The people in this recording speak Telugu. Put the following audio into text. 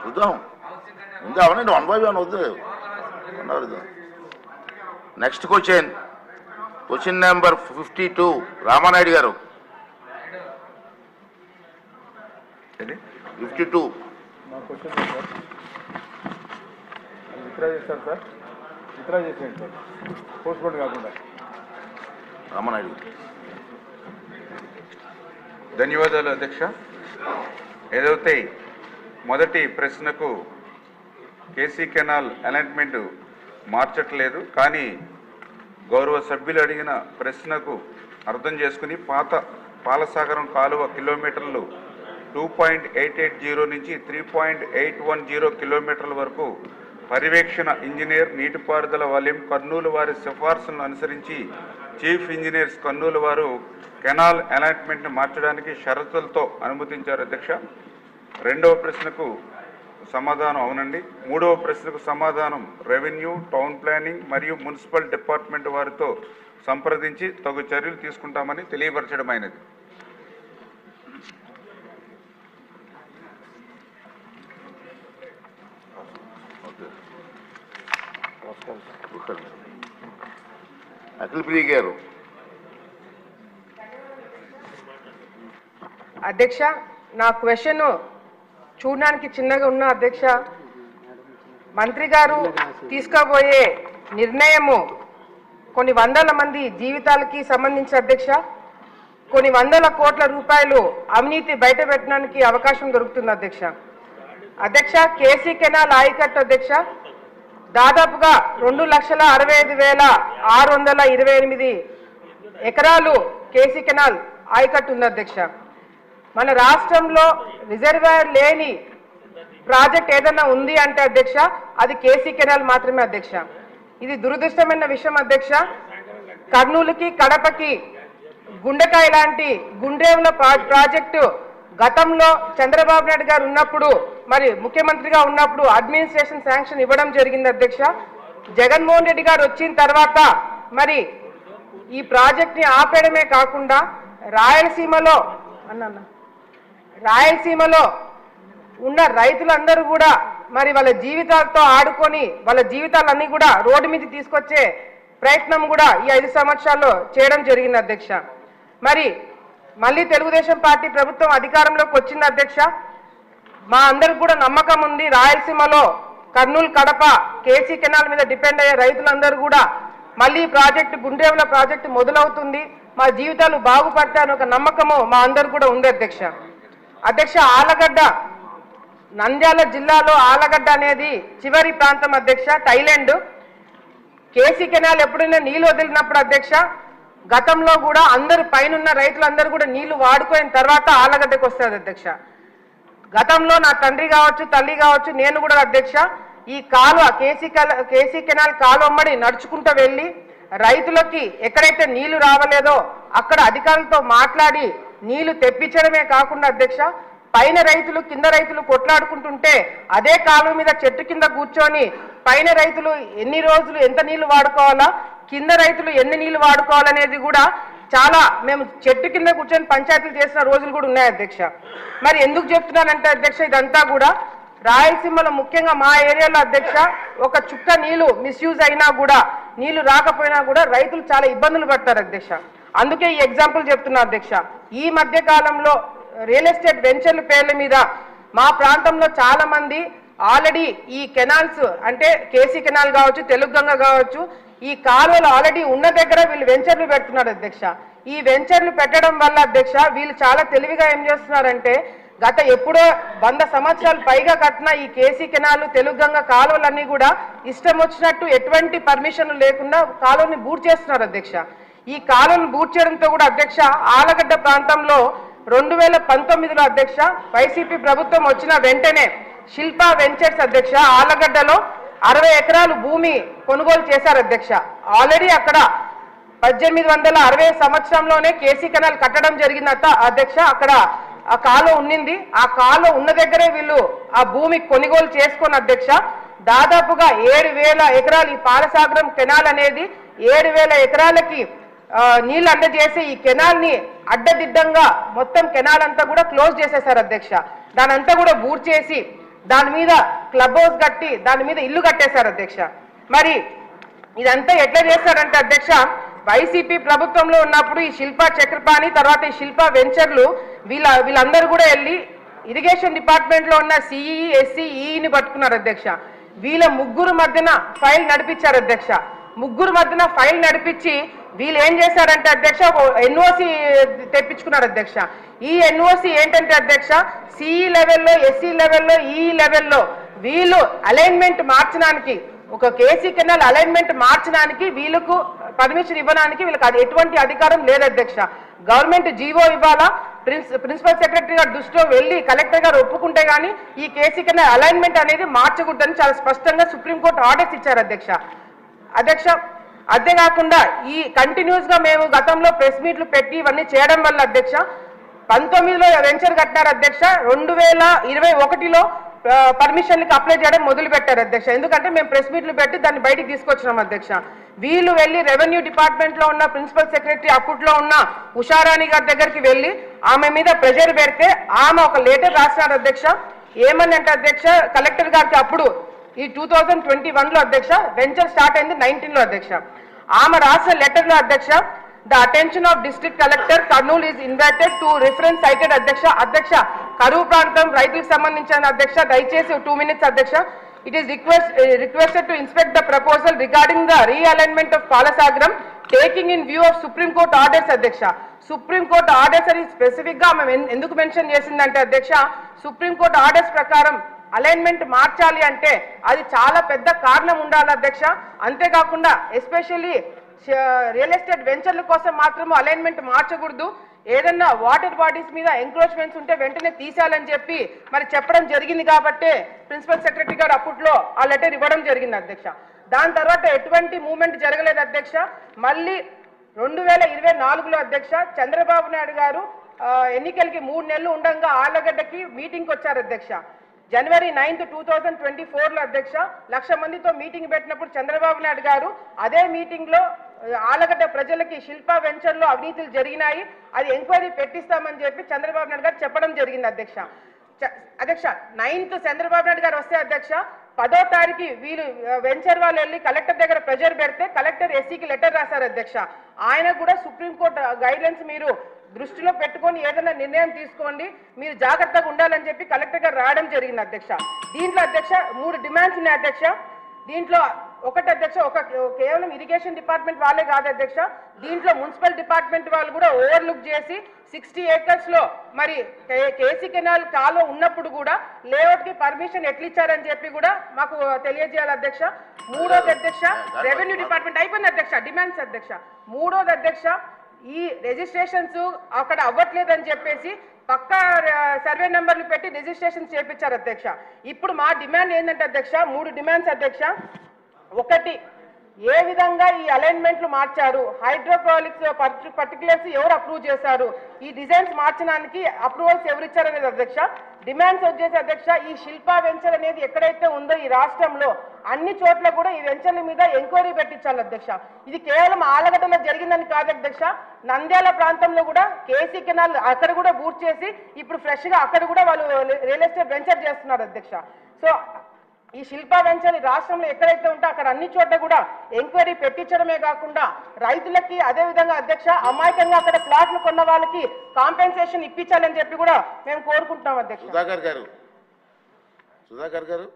చూద్దాం ఇంకా అవనండి 1 by 1 వద్దు. నెక్స్ట్ క్వశ్చన్ నెంబర్ 52 రామానాయుడు గారు. 52 రామానాయుడు. ధన్యవాదాలు అధ్యక్ష. ఏదైతే మొదటి ప్రశ్నకు కేసీ కెనాల్ అలాట్మెంట్ మార్చట్లేదు, కానీ గౌరవ సభ్యులు అడిగిన ప్రశ్నకు అర్థం చేసుకుని పాత పాలసాగరం కాలువ కిలోమీటర్లు 2.880 నుంచి 3.810 కిలోమీటర్ల వరకు పర్యవేక్షణ ఇంజనీర్ నీటిపారుదల వలయం కర్నూలు వారి సిఫార్సులను అనుసరించి చీఫ్ ఇంజనీర్స్ కర్నూలు వారు కెనాల్ అలాట్మెంట్ని మార్చడానికి షరతులతో అనుమతించారు అధ్యక్ష. రెండవ ప్రశ్నకు సమాధానం అవునండి. మూడవ ప్రశ్నకు సమాధానం రెవెన్యూ, టౌన్ ప్లానింగ్ మరియు మున్సిపల్ డిపార్ట్మెంట్ వారితో సంప్రదించి తగు చర్యలు తీసుకుంటామని తెలియపరచడమైనది. అఖిలప్రియ గారు. అధ్యక్ష, నా క్వశ్చన్ చూడడానికి చిన్నగా ఉన్న అధ్యక్ష, మంత్రి గారు తీసుకోబోయే నిర్ణయము కొన్ని వందల మంది జీవితాలకి సంబంధించి అధ్యక్ష, కొన్ని వందల కోట్ల రూపాయలు అవినీతి బయటపెట్టడానికి అవకాశం దొరుకుతుంది అధ్యక్ష. అధ్యక్ష, కేసీ కెనాల్ ఆయకట్టు అధ్యక్ష దాదాపుగా 2,65,628 ఎకరాలు కేసీ కెనాల్ ఆయకట్టు ఉంది అధ్యక్ష. మన రాష్ట్రంలో రిజర్వాయర్ లేని ప్రాజెక్ట్ ఏదైనా ఉంది అంటే అధ్యక్ష అది కేసీ కెనాల్ మాత్రమే అధ్యక్ష. ఇది దురదృష్టమైన విషయం అధ్యక్ష. కర్నూలుకి కడపకి గుండెకాయ లాంటి గుండ్రేవుల ప్రాజెక్టు గతంలో చంద్రబాబు నాయుడు గారు ఉన్నప్పుడు మరి ముఖ్యమంత్రిగా ఉన్నప్పుడు అడ్మినిస్ట్రేషన్ శాంక్షన్ ఇవ్వడం జరిగింది అధ్యక్ష. జగన్మోహన్ రెడ్డి గారు వచ్చిన తర్వాత మరి ఈ ప్రాజెక్ట్ని ఆపేయడమే కాకుండా రాయలసీమలో ఉన్న రైతులందరూ కూడా మరి వాళ్ళ జీవితాలతో ఆడుకొని వాళ్ళ జీవితాలన్నీ కూడా రోడ్డు మీద తీసుకొచ్చే ప్రయత్నం కూడా ఈ 5 సంవత్సరాల్లో చేయడం జరిగింది అధ్యక్ష. మరి మళ్ళీ తెలుగుదేశం పార్టీ ప్రభుత్వం అధికారంలోకి వచ్చింది అధ్యక్ష. మా అందరికి కూడా నమ్మకం ఉంది, రాయలసీమలో కర్నూలు కడప కేసీ కెనాల్ మీద డిపెండ్ అయ్యే రైతులందరూ కూడా మళ్ళీ ప్రాజెక్టు గుండ్రేవుల ప్రాజెక్టు మొదలవుతుంది, మా జీవితాలు బాగుపడతాయని ఒక నమ్మకము మా అందరు కూడా ఉంది అధ్యక్ష. అధ్యక్ష, ఆలగడ్డ నంద్యాల జిల్లాలో ఆలగడ్డ అనేది చివరి ప్రాంతం అధ్యక్ష, థైలాండ్. కేసీ కెనాల్ ఎప్పుడైనా నీళ్ళు వదిలినప్పుడు అధ్యక్ష గతంలో కూడా అందరూ పైనున్న రైతులందరూ కూడా నీళ్లు వాడుకోయిన తర్వాత ఆలగడ్డకు వస్తుంది అధ్యక్ష. గతంలో నా తండ్రి కావచ్చు తల్లి కావచ్చు నేను కూడా అధ్యక్ష ఈ కాలువ కేసీ కెనాల్ కాలువమ్మడి నడుచుకుంటూ వెళ్ళి రైతులకి ఎక్కడైతే నీళ్లు రావలేదో అక్కడ అధికారులతో మాట్లాడి నీళ్లు తెప్పించడమే కాకుండా అధ్యక్ష పైన రైతులు కింద రైతులు కొట్లాడుకుంటుంటే అదే కాలువ మీద చెట్టు కింద కూర్చొని పైన రైతులు ఎన్ని రోజులు ఎంత నీళ్లు వాడుకోవాలా, కింద రైతులు ఎన్ని నీళ్లు వాడుకోవాలనేది కూడా చాలా మేము చెట్టు కింద కూర్చొని పంచాయతీలు చేసిన రోజులు కూడా ఉన్నాయి అధ్యక్ష. మరి ఎందుకు చెప్తున్నానంటే అధ్యక్ష ఇదంతా కూడా రాయలసీమలో ముఖ్యంగా మా ఏరియాలో అధ్యక్ష ఒక చుక్క నీళ్లు మిస్యూజ్ అయినా కూడా నీళ్లు రాకపోయినా కూడా రైతులు చాలా ఇబ్బందులు పడతారు అధ్యక్ష. అందుకే ఈ ఎగ్జాంపుల్ చెప్తున్నా అధ్యక్ష. ఈ మధ్య కాలంలో రియల్ ఎస్టేట్ వెంచర్ల పేర్ల మీద మా ప్రాంతంలో చాలా మంది ఆల్రెడీ ఈ కెనాల్స్ అంటే కేసీ కెనాల్ కావచ్చు తెలుగుగంగ కావచ్చు ఈ కాలువలు ఆల్రెడీ ఉన్న దగ్గర వీళ్ళు వెంచర్లు పెడుతున్నారు అధ్యక్ష. ఈ వెంచర్లు పెట్టడం వల్ల అధ్యక్ష వీళ్ళు చాలా తెలివిగా ఏం చేస్తున్నారంటే గత ఎప్పుడో 100 సంవత్సరాలు పైగా కట్టిన ఈ కేసీ కెనాల్ తెలుగుగంగ కాలువలన్నీ కూడా ఇష్టం వచ్చినట్టు ఎటువంటి పర్మిషన్లు లేకుండా కాలువని బూట్ చేస్తున్నారు అధ్యక్ష. ఈ కాలువను బూట్ చేయడంతో కూడా అధ్యక్ష ఆలగడ్డ ప్రాంతంలో 2019లో అధ్యక్ష వైసీపీ ప్రభుత్వం వచ్చిన వెంటనే శిల్పా వెంచర్స్ అధ్యక్ష ఆలగడ్డలో 60 ఎకరాలు భూమి కొనుగోలు చేశారు అధ్యక్ష. ఆల్రెడీ అక్కడ 1860 సంవత్సరంలోనే కేసీ కెనాల్ కట్టడం జరిగింది అధ్యక్ష. అక్కడ ఆ కాలువ ఉన్నింది, ఆ కాలువ ఉన్న దగ్గరే వీళ్ళు ఆ భూమి కొనుగోలు చేసుకున్న అధ్యక్ష దాదాపుగా 7,000 ఎకరాలు ఈ పాలసాగరం కెనాల్ అనేది 7,000 ఎకరాలకి నీళ్లు అందజేసి ఈ కెనాల్ ని అడ్డదిడ్డంగా మొత్తం కెనాల్ అంతా కూడా క్లోజ్ చేసేశారు అధ్యక్ష. దాని అంతా కూడా బూర్ చేసి దాని మీద క్లబ్ హౌస్ కట్టి దాని మీద ఇల్లు కట్టేశారు అధ్యక్ష. మరి ఇదంతా ఎట్లా చేస్తారంటే అధ్యక్ష, వైసీపీ ప్రభుత్వంలో ఉన్నప్పుడు ఈ శిల్పా చక్రపాణి తర్వాత ఈ శిల్పా వెంచర్లు వీళ్ళందరూ కూడా వెళ్ళి ఇరిగేషన్ డిపార్ట్మెంట్ లో ఉన్న సిఈ ఎస్సీ ఈని పట్టుకున్నారు అధ్యక్ష. వీళ్ళ ముగ్గురు మధ్యన ఫైల్ నడిపించారు అధ్యక్ష. ముగ్గురు మధ్యన ఫైల్ నడిపించి వీళ్ళు ఏం చేశారంటే అధ్యక్ష, ఎన్ఓసి తెప్పించుకున్నారు అధ్యక్ష. ఈ ఎన్ఓసి ఏంటంటే అధ్యక్ష, సిఈ లెవెల్లో ఎస్సీ లెవెల్లో ఈ లెవెల్లో వీళ్ళు అలైన్మెంట్ మార్చడానికి, ఒక కేసీ కెనాల్ అలైన్మెంట్ మార్చడానికి వీళ్ళకు పర్మిషన్ ఇవ్వడానికి వీళ్ళకి అది ఎటువంటి అధికారం లేదు అధ్యక్ష. గవర్నమెంట్ జీవో ఇవ్వాలా, ప్రిన్సిపల్ సెక్రటరీ గారు దృష్టిలో వెళ్ళి కలెక్టర్ గారు ఒప్పుకుంటే గానీ ఈ కేసీ కెనాల్ అలైన్మెంట్ అనేది మార్చకూడదని చాలా స్పష్టంగా సుప్రీంకోర్టు ఆర్డర్స్ ఇచ్చారు అధ్యక్ష. అంతేకాకుండా ఈ కంటిన్యూస్ గా మేము గతంలో ప్రెస్ మీట్లు పెట్టి ఇవన్నీ చేయడం వల్ల అధ్యక్ష 19లో వెంచర్ కట్టినారు అధ్యక్ష. 2021లో పర్మిషన్కి అప్లై చేయడం మొదలు పెట్టారు అధ్యక్ష. ఎందుకంటే మేము ప్రెస్ మీట్లు పెట్టి దాన్ని బయటికి తీసుకొచ్చినాం అధ్యక్ష. వీళ్ళు వెళ్ళి రెవెన్యూ డిపార్ట్మెంట్ లో ఉన్న ప్రిన్సిపల్ సెక్రటరీ అప్పట్లో ఉన్న ఉషారాణి గారి దగ్గరికి వెళ్ళి ఆమె మీద ప్రెషర్ పెడితే ఆమె ఒక లెటర్ రాసినారు అధ్యక్ష. ఏమని అంటే అధ్యక్ష, కలెక్టర్ గారికి అప్పుడు ఈ 2021లో అధ్యక్ష, వెంచర్ స్టార్ట్ అయింది 19లో అధ్యక్ష. ఆమె రాసిన లెటర్ లో అధ్యక్ష, the attention of district collector Kurnool is invited to reference sighted అధ్యక్ష. కరువు ప్రాంతం రైతులకు సంబంధించిన అధ్యక్ష, దయచేసి 2 minutes అధ్యక్ష. It is requested to inspect the proposal regarding the realignment of Palasagaram taking in view of supreme court orders అధ్యక్ష. సుప్రీం కోర్ట్ ఆర్డర్స్ అని స్పెసిఫిక్ గా మేము ఎందుకు మెన్షన్ చేసిందంటే అధ్యక్ష, సుప్రీం కోర్ట్ ఆర్డర్స్ ప్రకారం అలైన్మెంట్ మార్చాలి అంటే అది చాలా పెద్ద కారణం ఉండాలి అధ్యక్ష. అంతేకాకుండా ఎస్పెషల్లీ రియల్ ఎస్టేట్ వెంచర్ల కోసం మాత్రము అలైన్మెంట్ మార్చకూడదు. ఏదన్నా వాటర్ బాడీస్ మీద ఎంక్రోచ్మెంట్స్ ఉంటే వెంటనే తీసేయాలని చెప్పి మరి చెప్పడం జరిగింది కాబట్టి ప్రిన్సిపల్ సెక్రటరీ గారు అప్పట్లో ఆ లెటర్ ఇవ్వడం జరిగింది అధ్యక్ష. దాని తర్వాత ఎటువంటి మూవ్మెంట్ జరగలేదు అధ్యక్ష. మళ్ళీ 2024లో అధ్యక్ష చంద్రబాబు నాయుడు గారు ఎన్నికలకి 3 నెలలు ఉండగా ఆళ్లగడ్డకి మీటింగ్కి వచ్చారు అధ్యక్ష. January 9th, 2024లో అధ్యక్ష 1,00,000 మందితో మీటింగ్ పెట్టినప్పుడు చంద్రబాబు నాయుడు గారు అదే మీటింగ్ లో ఆళ్లగడ్డ ప్రజలకి శిల్పా వెంచర్ లో అవినీతులు జరిగినాయి, అది ఎంక్వైరీ పెట్టిస్తామని చెప్పి చంద్రబాబు నాయుడు గారు చెప్పడం జరిగింది అధ్యక్ష. 9th చంద్రబాబు నాయుడు గారు వస్తే అధ్యక్ష 10వ తారీఖు వీళ్ళు వెంచర్ వాళ్ళు వెళ్ళి కలెక్టర్ దగ్గర ప్రెజర్ పెడితే కలెక్టర్ ఎస్సీకి లెటర్ రాశారు అధ్యక్ష. ఆయన కూడా సుప్రీంకోర్టు గైడ్లైన్స్ మీరు దృష్టిలో పెట్టుకొని ఏదైనా నిర్ణయం తీసుకోండి, మీరు జాగ్రత్తగా ఉండాలని చెప్పి కలెక్టర్ గారు రావడం జరిగింది అధ్యక్ష. దీంట్లో అధ్యక్ష 3 డిమాండ్స్ ఉన్నాయి అధ్యక్ష. దీంట్లో ఒకటి అధ్యక్ష, కేవలం ఇరిగేషన్ డిపార్ట్మెంట్ వాళ్ళే కాదు అధ్యక్ష, దీంట్లో మున్సిపల్ డిపార్ట్మెంట్ వాళ్ళు కూడా ఓవర్లుక్ చేసి 60 acres లో మరి కేసీ కెనాల్ కాలువ ఉన్నప్పుడు కూడా లేఅవుట్ కి పర్మిషన్ ఎట్లా ఇచ్చారని చెప్పి కూడా మాకు తెలియజేయాలి అధ్యక్ష. మూడోది అధ్యక్ష, రెవెన్యూ డిపార్ట్మెంట్ అయిపోయింది అధ్యక్ష, డిమాండ్స్ అధ్యక్ష. మూడోది అధ్యక్ష, ఈ రిజిస్ట్రేషన్స్ అక్కడ అవ్వట్లేదని చెప్పేసి పక్కా సర్వే నెంబర్లు పెట్టి రిజిస్ట్రేషన్ చేయించారు అధ్యక్ష. ఇప్పుడు మా డిమాండ్ ఏంటంటే అధ్యక్ష 3 డిమాండ్స్ అధ్యక్ష. ఒకటి, ఏ విధంగా ఈ అలైన్మెంట్లు మార్చారు, హైడ్రోక్రాలిక్స్ పర్టికులర్స్ ఎవరు అప్రూవ్ చేశారు, ఈ డిజైన్స్ మార్చడానికి అప్రూవల్స్ ఎవరు ఇచ్చారనేది అధ్యక్ష. డిమాండ్స్ వచ్చేసి అధ్యక్ష, ఈ శిల్పా వెంచర్ అనేది ఎక్కడైతే ఉందో ఈ రాష్ట్రంలో అన్ని చోట్ల కూడా ఈ వెంచర్ల మీద ఎంక్వైరీ పెట్టించాలి అధ్యక్ష. ఇది కేవలం ఆళ్లగడ్డలో జరిగిందని కాదు అధ్యక్ష, నంద్యాల ప్రాంతంలో కూడా కేసీ కెనాల్ అక్కడ కూడా బూట్ చేసి ఇప్పుడు ఫ్రెష్ గా అక్కడ కూడా వాళ్ళు రియల్ ఎస్టేట్ వెంచర్ చేస్తున్నారు అధ్యక్ష. సో ఈ శిల్పా వెంచర్ రాష్ట్రంలో ఎక్కడైతే ఉంటే అక్కడ అన్ని చోట్ల కూడా ఎంక్వైరీ పెట్టించడమే కాకుండా రైతులకి అదే విధంగా అధ్యక్ష అమాయకంగా అక్కడ ప్లాట్లు కొన్న వాళ్ళకి కాంపెన్సేషన్ ఇప్పించాలని చెప్పి కూడా మేము కోరుకుంటున్నాం అధ్యక్ష. సుధాకర్ గారు